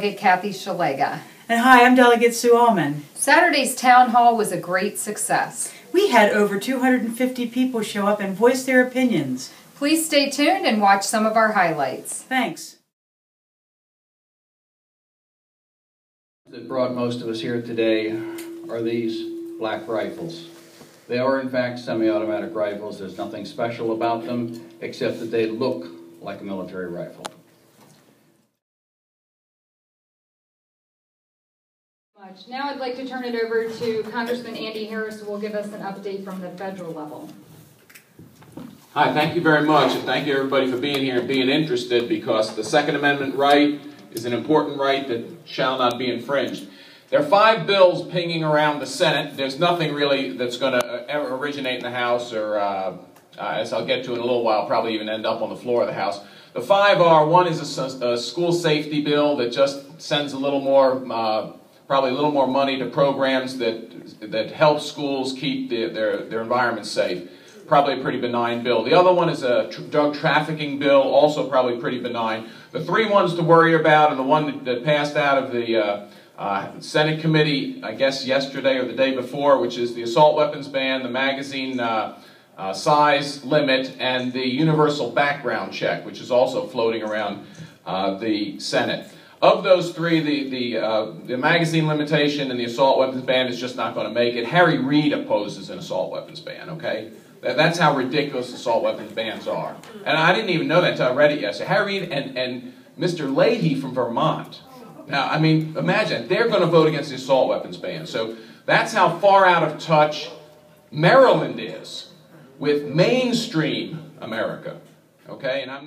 Delegate Kathy Szeliga. And hi, I'm Delegate Sue Allman. Saturday's town hall was a great success. We had over 250 people show up and voice their opinions. Please stay tuned and watch some of our highlights. Thanks. That brought most of us here today are these black rifles. They are in fact semi-automatic rifles. There's nothing special about them except that they look like a military rifle. Now I'd like to turn it over to Congressman Andy Harris, who will give us an update from the federal level. Hi, thank you very much, and thank you everybody for being here and being interested, because the Second Amendment right is an important right that shall not be infringed. There are 5 bills pinging around the Senate. There's nothing really that's going to ever originate in the House, or as I'll get to in a little while, probably even end up on the floor of the House. The 5 are: one is a school safety bill that just sends a little more, probably a little more money to programs that help schools keep their environment safe. Probably a pretty benign bill. The other one is a drug trafficking bill, also probably pretty benign. The 3 ones to worry about, and the one that passed out of the Senate committee, I guess yesterday or the day before, which is the assault weapons ban, the magazine size limit, and the universal background check, which is also floating around the Senate. Of those 3, the magazine limitation and the assault weapons ban is just not going to make it. Harry Reid opposes an assault weapons ban, okay? That's how ridiculous assault weapons bans are. And I didn't even know that until I read it yesterday. Harry Reid and Mr. Leahy from Vermont. Now, I mean, imagine, they're going to vote against the assault weapons ban. So that's how far out of touch Maryland is with mainstream America, okay? And I'm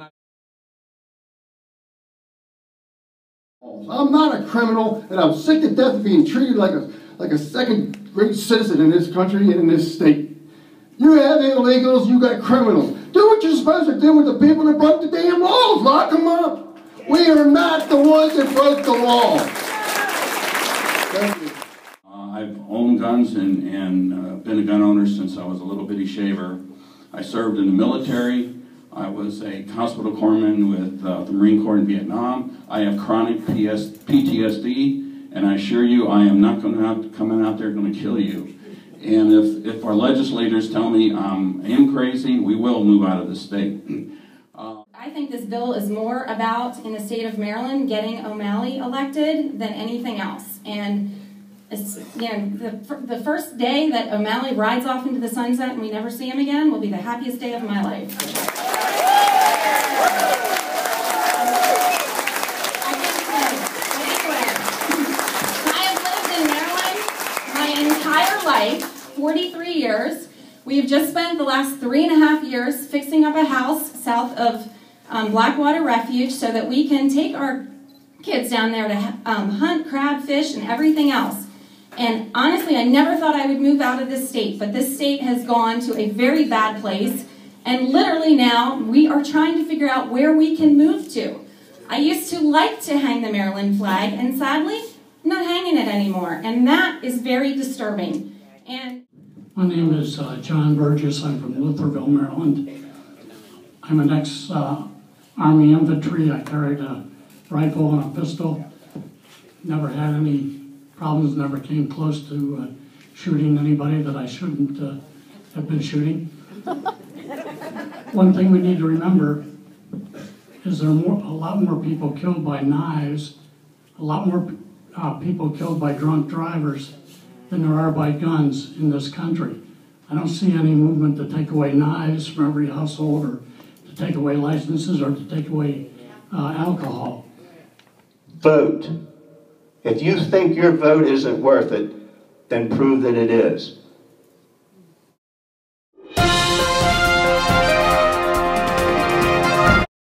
not a criminal, and I'm sick to death of being treated like a second-rate citizen in this country and in this state. You have illegals, you got criminals. Do what you're supposed to do with the people that broke the damn laws. Lock them up. We are not the ones that broke the law. Thank you. I've owned guns and been a gun owner since I was a little bitty shaver. I served in the military. I was a hospital corpsman with the Marine Corps in Vietnam. I have chronic PTSD, and I assure you I am not coming out there going to kill you. And if our legislators tell me I am crazy, we will move out of the state. I think this bill is more about, in the state of Maryland, getting O'Malley elected than anything else. And it's, you know, the first day that O'Malley rides off into the sunset and we never see him again will be the happiest day of my life. I have lived in Maryland my entire life, 43 years. We have just spent the last 3.5 years fixing up a house south of Blackwater Refuge so that we can take our kids down there to hunt crab, fish, and everything else. And honestly, I never thought I would move out of this state, but this state has gone to a very bad place. And literally now, we are trying to figure out where we can move to. I used to like to hang the Maryland flag, and sadly, I'm not hanging it anymore. And that is very disturbing. And my name is John Burgess. I'm from Lutherville, Maryland. I'm an ex-Army infantry. I carried a rifle and a pistol. Never had any problems, never came close to shooting anybody that I shouldn't have been shooting. One thing we need to remember is there are a lot more people killed by knives, a lot more people killed by drunk drivers than there are by guns in this country. I don't see any movement to take away knives from every household, or to take away licenses, or to take away alcohol. Vote. If you think your vote isn't worth it, then prove that it is.